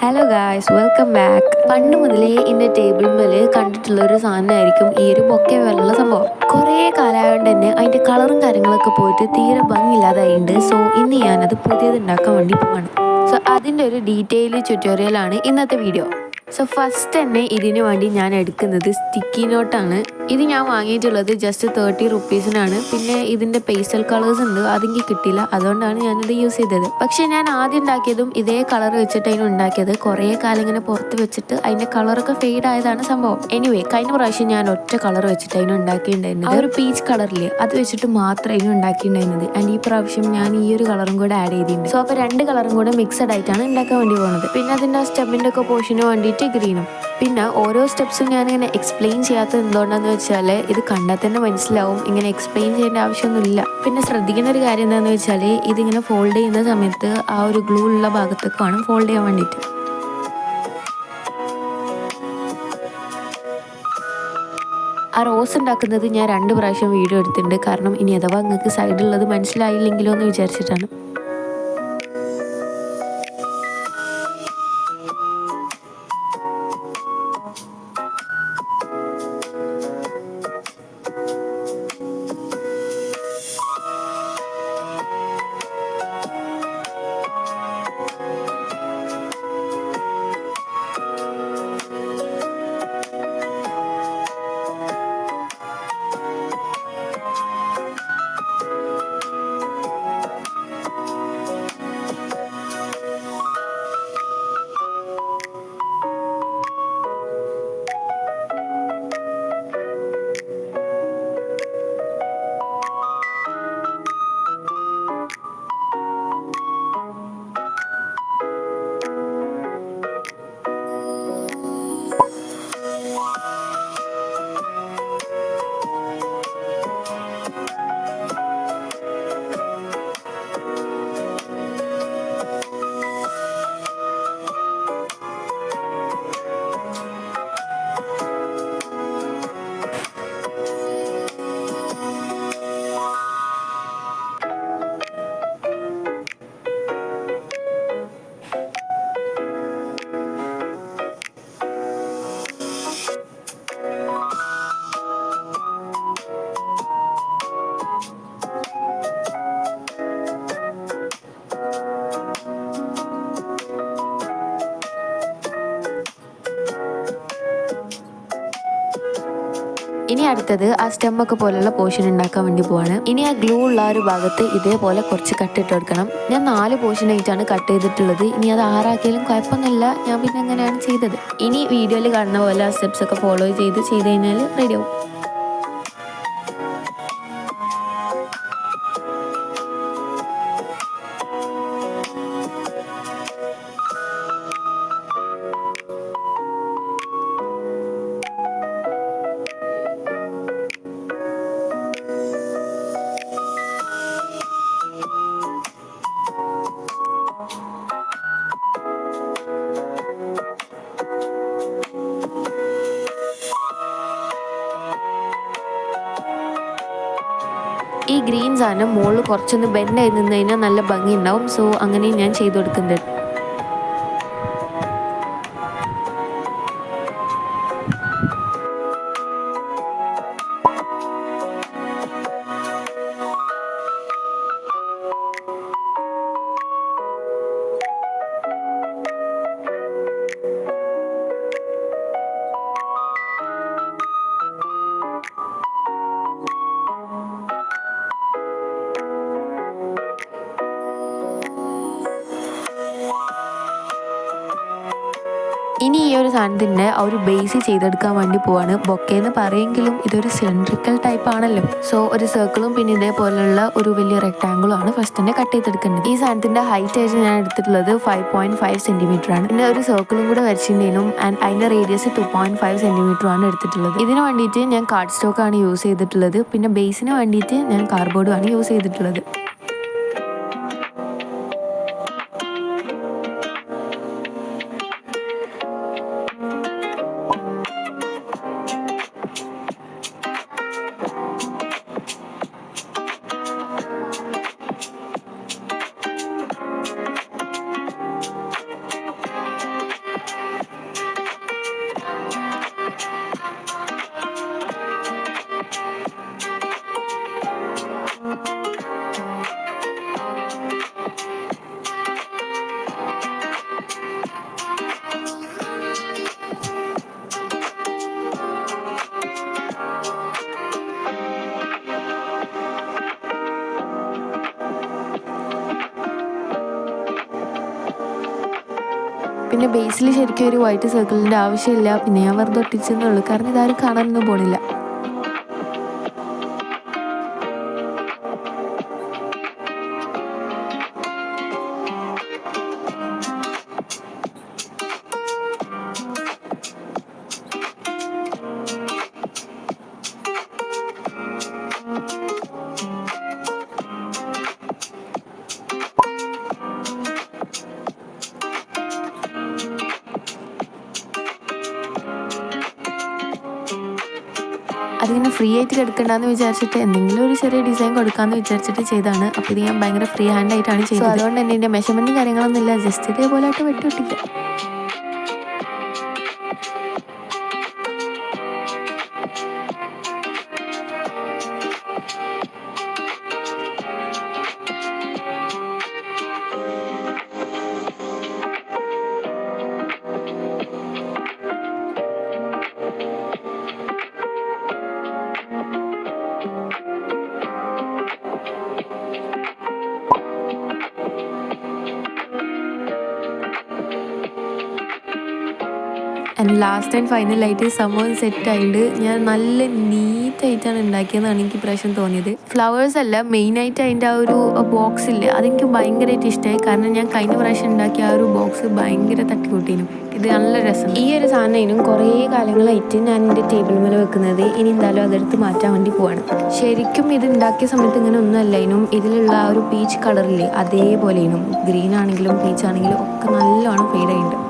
Hello guys, welcome back. പണ്ട് മുതലേ എൻ്റെ ടേബിൾ മേൽ കണ്ടിട്ടുള്ള ഒരു സാധനമായിരിക്കും ഈ ഒരു ബൊക്കെ പോലുള്ള സംഭവം. കുറേ കാലമായതുകൊണ്ട് തന്നെ അതിൻ്റെ കളറും കാര്യങ്ങളൊക്കെ പോയിട്ട് തീരെ ഭംഗിയില്ലാതായിട്ടുണ്ട്. സോ ഇന്ന് ഞാനത് പുതിയത് ഉണ്ടാക്കാൻ വേണ്ടി പോവാണ്. സോ അതിൻ്റെ ഒരു ഡീറ്റെയിൽ ട്യൂട്ടോറിയലാണ് ഇന്നത്തെ വീഡിയോ. സോ ഫസ്റ്റ് തന്നെ ഇതിന് വേണ്ടി ഞാൻ എടുക്കുന്നത് സ്റ്റിക്കി നോട്ടാണ്. ഇത് ഞാൻ വാങ്ങിയിട്ടുള്ളത് ജസ്റ്റ് 30 റുപ്പീസിനാണ്. പിന്നെ ഇതിൻ്റെ പേസ്റ്റൽ കളേഴ്സ് ഉണ്ട്, അതെനിക്ക് കിട്ടിയില്ല, അതുകൊണ്ടാണ് ഞാനിത് യൂസ് ചെയ്തത്. പക്ഷേ ഞാൻ ആദ്യം ഉണ്ടാക്കിയതും ഇതേ കളർ വെച്ചിട്ട് അതിന് ഉണ്ടാക്കിയത്. കുറേ കാലം ഇങ്ങനെ പുറത്ത് വെച്ചിട്ട് അതിൻ്റെ കളറൊക്കെ ഫെയ്ഡ് ആയതാണ് സംഭവം. എനിവേ, കഴിഞ്ഞ പ്രാവശ്യം ഞാൻ ഒറ്റ കളർ വെച്ചിട്ട് അതിന് ഉണ്ടാക്കിയിട്ടുണ്ടായിരുന്നത് ഒരു പീച്ച് കളറിൽ അത് വെച്ചിട്ട് മാത്രമേ അതിന് ഉണ്ടാക്കിയിട്ടുണ്ടായിരുന്നത്. ആൻഡ് ഈ പ്രാവശ്യം ഞാൻ ഈ ഒരു കളറും കൂടെ ആഡ് ചെയ്തിട്ടുണ്ട്. സോ അപ്പോൾ രണ്ട് കളറും കൂടെ മിക്സഡ് ആയിട്ടാണ് ഉണ്ടാക്കാൻ വേണ്ടി പോകുന്നത്. പിന്നെ അതിൻ്റെ സ്റ്റെപ്പിൻ്റെ ഒക്കെ പോർഷന് വേണ്ടിയിട്ട് ഗ്രീനും. പിന്നെ ഓരോ സ്റ്റെപ്സും ഞാനിങ്ങനെ എക്സ്പ്ലെയിൻ ചെയ്യാത്തത് എന്തുകൊണ്ടാന്ന് വെച്ചാൽ ഇത് കണ്ടാൽ തന്നെ മനസ്സിലാവും, ഇങ്ങനെ എക്സ്പ്ലെയിൻ ചെയ്യേണ്ട ആവശ്യമൊന്നുമില്ല. പിന്നെ ശ്രദ്ധിക്കുന്ന ഒരു കാര്യം എന്താണെന്ന് വെച്ചാൽ ഇതിങ്ങനെ ഫോൾഡ് ചെയ്യുന്ന സമയത്ത് ആ ഒരു ഗ്ലൂ ഉള്ള ഭാഗത്തേക്ക് വേണം ഫോൾഡ് ചെയ്യാൻ വേണ്ടിയിട്ട്. ആ റോസ് ഉണ്ടാക്കുന്നത് ഞാൻ 2 പ്രാവശ്യം വീഡിയോ എടുത്തിട്ടുണ്ട്. കാരണം ഇനി അഥവാ നിങ്ങൾക്ക് സൈഡിലുള്ളത് മനസ്സിലായില്ലെങ്കിലോ എന്ന് വിചാരിച്ചിട്ടാണ്. ഇനി അടുത്തത് ആ സ്റ്റെമ്മൊക്കെ പോലുള്ള പോർഷൻ ഉണ്ടാക്കാൻ വേണ്ടി പോവാണ്. ഇനി ആ ഗ്ലൂ ഉള്ള ഒരു ഭാഗത്ത് ഇതേപോലെ കുറച്ച് കട്ടിട്ട് കൊടുക്കണം. ഞാൻ 4 പോർഷനായിട്ടാണ് കട്ട് ചെയ്തിട്ടുള്ളത്. ഇനി അത് 6 ആക്കിയാലും കുഴപ്പമൊന്നുമില്ല, ഞാൻ പിന്നെ അങ്ങനെയാണ് ചെയ്തത്. ഇനി വീഡിയോയിൽ കാണുന്ന പോലെ ആ സ്റ്റെപ്സ് ഒക്കെ ഫോളോ ചെയ്ത് കഴിഞ്ഞാൽ റെഡിയാവും. ഈ ഗ്രീൻ സാധനം മുകളിൽ കുറച്ചൊന്ന് ബെൻഡായി നിന്ന് കഴിഞ്ഞാൽ നല്ല ഭംഗി ഉണ്ടാവും. സോ അങ്ങനെയും ഞാൻ ചെയ്ത് കൊടുക്കുന്നുണ്ട്. ഇനി ഈ ഒരു സാധനത്തിൻ്റെ ആ ഒരു ബേസ് ചെയ്തെടുക്കാൻ വേണ്ടി പോവാണ്. ബൊക്കെ എന്ന് പറയുമെങ്കിലും ഇതൊരു സിലിണ്ട്രിക്കൽ ടൈപ്പ് ആണല്ലോ. സോ ഒരു സർക്കിളും പിന്നെ ഇതേപോലുള്ള ഒരു വലിയ റെക്ടാങ്കിളും ആണ് ഫസ്റ്റ് തന്നെ കട്ട് ചെയ്തെടുക്കേണ്ടത്. ഈ സാധനത്തിൻ്റെ ഹൈറ്റ് ആയിട്ട് ഞാൻ എടുത്തിട്ടുള്ളത് 5.5 സെൻറ്റിമീറ്റർ ആണ്. പിന്നെ ഒരു സർക്കിളും കൂടെ വരച്ചിട്ടുണ്ടെങ്കിലും ആൻഡ് അതിൻ്റെ റേഡിയസ് 2.5 സെൻറ്റിമീറ്റർ ആണ് എടുത്തിട്ടുള്ളത്. ഇതിന് വേണ്ടിയിട്ട് ഞാൻ കാർഡ് സ്റ്റോക്കാണ് യൂസ് ചെയ്തിട്ടുള്ളത്. പിന്നെ ബേസിന് വേണ്ടിയിട്ട് ഞാൻ കാർഡ്ബോർഡും ആണ് യൂസ് ചെയ്തിട്ടുള്ളത്. പിന്നെ ബേസിൽ ശരിക്കും ഒരു വൈറ്റ് സർക്കിളിൻ്റെ ആവശ്യമില്ല, പിന്നെ ഞാൻ വെറുതെ ഒട്ടിച്ചെന്നുള്ളൂ, കാരണം ഇതാരും കാണാനൊന്നും പോണില്ല. അതിങ്ങനെ ഫ്രീ ആയിട്ട് കിടക്കണ്ടെന്ന് വിചാരിച്ചിട്ട് എന്തെങ്കിലും ഒരു ചെറിയ ഡിസൈൻ കൊടുക്കാമെന്ന് വിചാരിച്ചിട്ട് ചെയ്താണ്. അപ്പോൾ ഇത് ഞാൻ ഭയങ്കര ഫ്രീ ഹാൻഡ് ആയിട്ടാണ് ചെയ്തത്. അതുകൊണ്ട് തന്നെ എൻ്റെ മെഷർമെൻറ്റും കാര്യങ്ങളൊന്നും ഇല്ല, ജസ്റ്റ് ഇതേപോലെ ആയിട്ട് വെട്ടി. ആൻഡ് ലാസ്റ്റ് ആൻഡ് ഫൈനലായിട്ട് സംഭവം സെറ്റായിട്ട് ഞാൻ നല്ല നീറ്റായിട്ടാണ് ഉണ്ടാക്കിയതെന്നാണ് എനിക്ക് പ്രാവശ്യം തോന്നിയത്. ഫ്ലവേഴ്സ് അല്ല, മെയിനായിട്ട് അതിൻ്റെ ആ ഒരു ബോക്സ് ഇല്ലേ, അതെനിക്ക് ഭയങ്കരമായിട്ട് ഇഷ്ടമായി. കാരണം ഞാൻ കഴിഞ്ഞ പ്രാവശ്യം ഉണ്ടാക്കിയ ആ ഒരു ബോക്സ് ഭയങ്കര തട്ടിക്കൂട്ടിനും. ഇത് നല്ല രസം. ഈ ഒരു സാധനം കുറേ കാലങ്ങളായിട്ട് ഞാൻ എൻ്റെ ടേബിൾ മേലെ വെക്കുന്നത്. ഇനി എന്തായാലും അതെടുത്ത് മാറ്റാൻ വേണ്ടി പോവാണ്. ശരിക്കും ഇത് ഉണ്ടാക്കിയ സമയത്ത് ഇങ്ങനെ ഒന്നും അല്ലായിരുന്നു. ഇതിലുള്ള ആ ഒരു പീച്ച് കളറില്ലേ അതേപോലെയും ഗ്രീൻ ആണെങ്കിലും പീച്ച് ആണെങ്കിലും ഒക്കെ നല്ലോണം ഫെയ്ഡ് ആയിട്ടുണ്ട്.